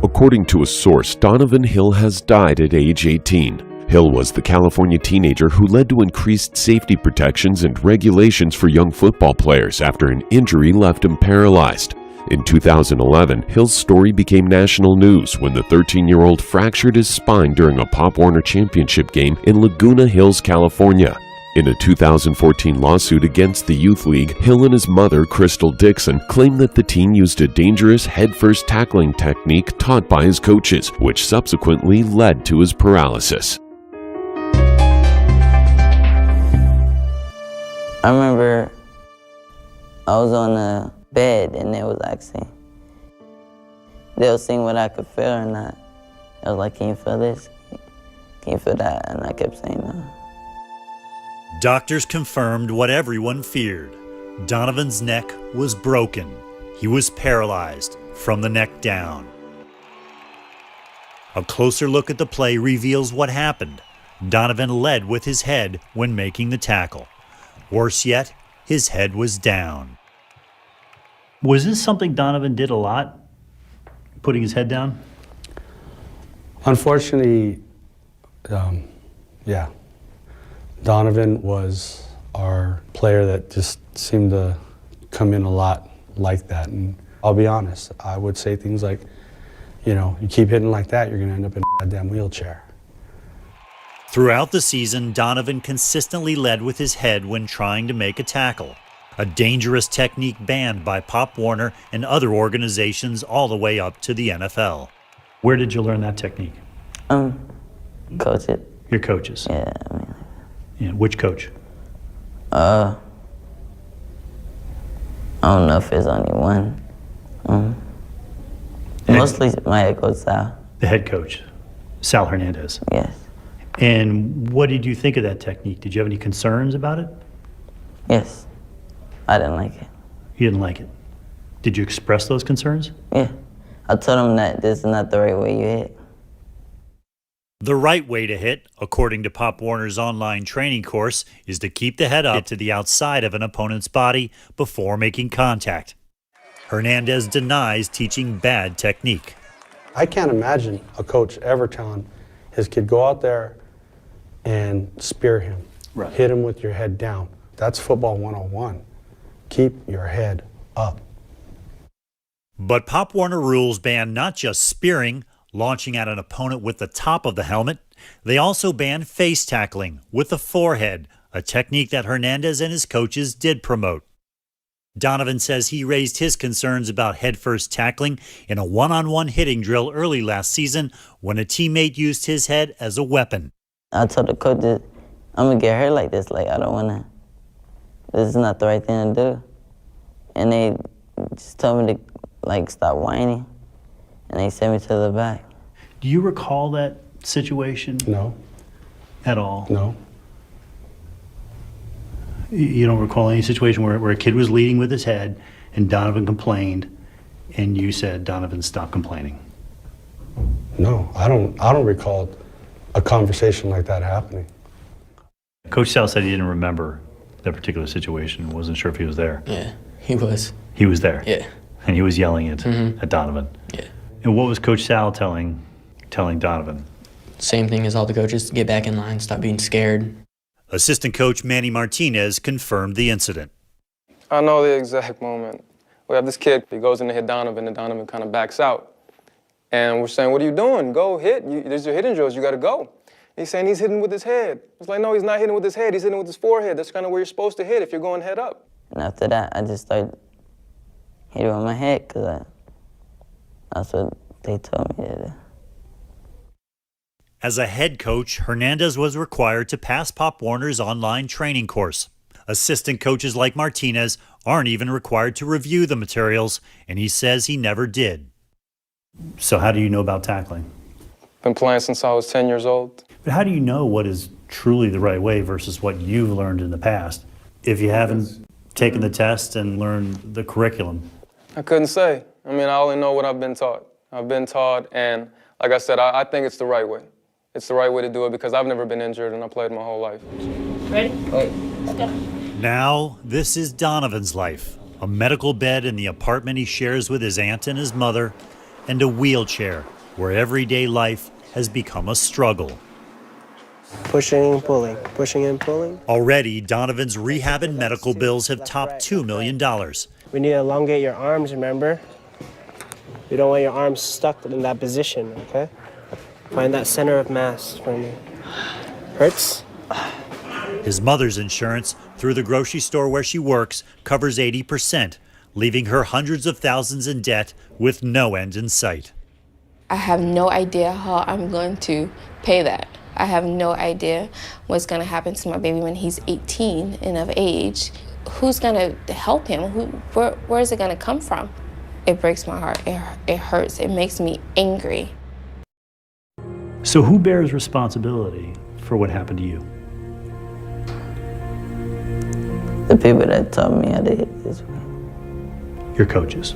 According to a source, Donovan Hill has died at age 18. Hill was the California teenager who led to increased safety protections and regulations for young football players after an injury left him paralyzed. In 2011, Hill's story became national news when the 13-year-old fractured his spine during a Pop Warner Championship game in Laguna Hills, California. In a 2014 lawsuit against the Youth League, Hill and his mother, Crystal Dixon, claimed that the teen used a dangerous head-first tackling technique taught by his coaches, which subsequently led to his paralysis. I remember I was on the bed and they was asking, they were seeing what I could feel or not. I was like, can you feel this? Can you feel that? And I kept saying no. Doctors confirmed what everyone feared. Donovan's neck was broken. He was paralyzed from the neck down. A closer look at the play reveals what happened. Donovan led with his head when making the tackle. Worse yet, his head was down. Was this something Donovan did a lot, putting his head down? Unfortunately, yeah. Donovan was our player that just seemed to come in a lot like that. And I'll be honest, I would say things like, you keep hitting like that, you're going to end up in a goddamn wheelchair. Throughout the season, Donovan consistently led with his head when trying to make a tackle, a dangerous technique banned by Pop Warner and other organizations all the way up to the NFL. Where did you learn that technique? Coach it. Your coaches? Yeah, Yeah, which coach? I don't know if there's only one. Mostly my head coach, Sal. The head coach, Sal Hernandez. Yes. And what did you think of that technique? Did you have any concerns about it? Yes. I didn't like it. You didn't like it. Did you express those concerns? Yeah. I told him that this is not the right way you hit. The right way to hit, according to Pop Warner's online training course, is to keep the head up to the outside of an opponent's body before making contact. Hernandez denies teaching bad technique. I can't imagine a coach ever telling his kid, go out there and spear him. Right. Hit him with your head down. That's football 101. Keep your head up. But Pop Warner rules ban not just spearing, launching at an opponent with the top of the helmet. They also ban face tackling with the forehead, a technique that Hernandez and his coaches did promote. Donovan says he raised his concerns about head-first tackling in a one-on-one hitting drill early last season when a teammate used his head as a weapon. I told the coach that I'm going to get hurt like this. Like, I don't want to. This is not the right thing to do. And they just told me to, stop whining. And they sent me to the back. Do you recall that situation? No. At all? No. You don't recall any situation where a kid was leading with his head and Donovan complained and you said, Donovan, stop complaining? No, I don't recall a conversation like that happening. Coach Sal said he didn't remember that particular situation. Wasn't sure if he was there. Yeah, he was. He was there? Yeah. And he was yelling at Donovan? Yeah. And what was Coach Sal telling Donovan? Same thing as all the coaches, get back in line, stop being scared. Assistant coach Manny Martinez confirmed the incident. I know the exact moment. We have this kid, he goes in to hit Donovan, and Donovan kind of backs out. And we're saying, what are you doing? Go hit. There's your hitting drills, you got to go. He's saying he's hitting with his head. It's like, no, he's not hitting with his head, he's hitting with his forehead. That's kind of where you're supposed to hit if you're going head up. And after that, I just started hitting with my head because that's what they told me to do. As a head coach, Hernandez was required to pass Pop Warner's online training course. Assistant coaches like Martinez aren't even required to review the materials, and he says he never did. So how do you know about tackling? Been playing since I was 10 years old. But how do you know what is truly the right way versus what you've learned in the past if you haven't taken the test and learned the curriculum? I couldn't say. I mean, I only know what I've been taught. I've been taught, and like I said, I think it's the right way. It's the right way to do it because I've never been injured and I played my whole life. Ready? Wait. Let's go. Now, this is Donovan's life. A medical bed in the apartment he shares with his aunt and his mother, and a wheelchair, where everyday life has become a struggle. Pushing and pulling, pushing and pulling. Already, Donovan's rehab and medical bills have topped $2 million. We need to elongate your arms, remember? We don't want your arms stuck in that position, okay? Find that center of mass for me. Hurts? His mother's insurance, through the grocery store where she works, covers 80%, leaving her hundreds of thousands in debt with no end in sight. I have no idea how I'm going to pay that. I have no idea what's going to happen to my baby when he's 18 and of age. Who's going to help him? Where is it going to come from? It breaks my heart. It hurts. It makes me angry. So who bears responsibility for what happened to you? The people that taught me how to hit this way. Your coaches.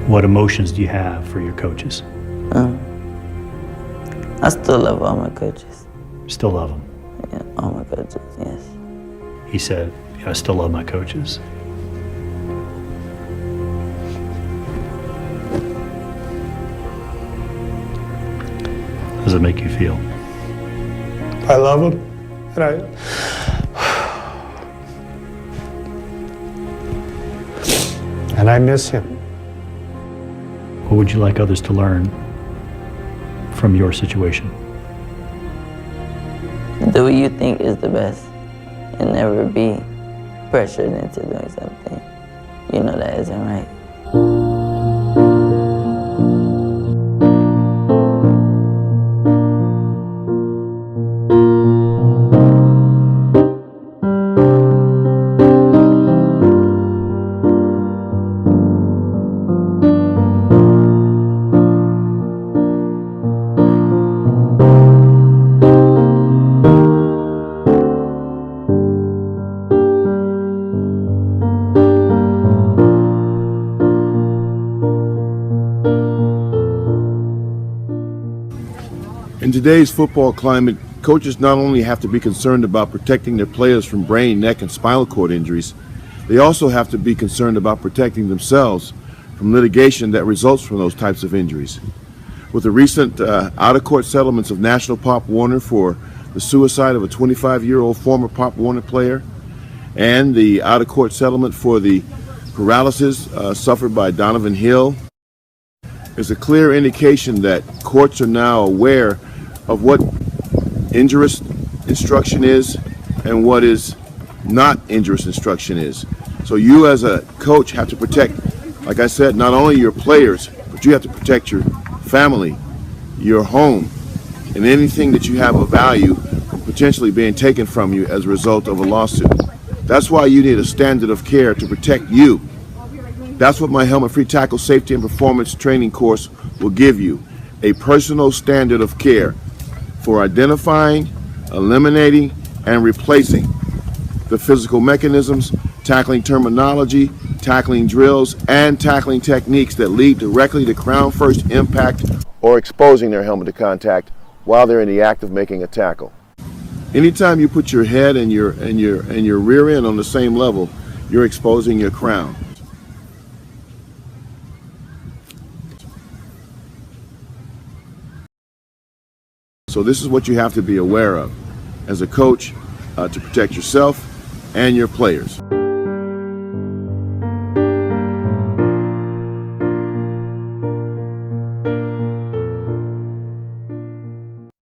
What emotions do you have for your coaches? I still love all my coaches. Still love them? Yeah, all my coaches, yes. He said, I still love my coaches. How does it make you feel? I love him, and I miss him. What would you like others to learn from your situation? Do what you think is the best and never be pressured into doing something you know that isn't right. In today's football climate, coaches not only have to be concerned about protecting their players from brain, neck, and spinal cord injuries, they also have to be concerned about protecting themselves from litigation that results from those types of injuries. With the recent out-of-court settlements of National Pop Warner for the suicide of a 25-year-old former Pop Warner player, and the out-of-court settlement for the paralysis suffered by Donovan Hill, is a clear indication that courts are now aware of what injurious instruction is and what is not injurious instruction is. So you as a coach have to protect, like I said, not only your players, but you have to protect your family, your home, and anything that you have of value from potentially being taken from you as a result of a lawsuit. That's why you need a standard of care to protect you. That's what my helmet-free tackle safety and performance training course will give you, a personal standard of care for identifying, eliminating, and replacing the physical mechanisms, tackling terminology, tackling drills, and tackling techniques that lead directly to crown-first impact or exposing their helmet to contact while they're in the act of making a tackle. Anytime you put your head and your rear end on the same level, you're exposing your crown. So this is what you have to be aware of as a coach to protect yourself and your players.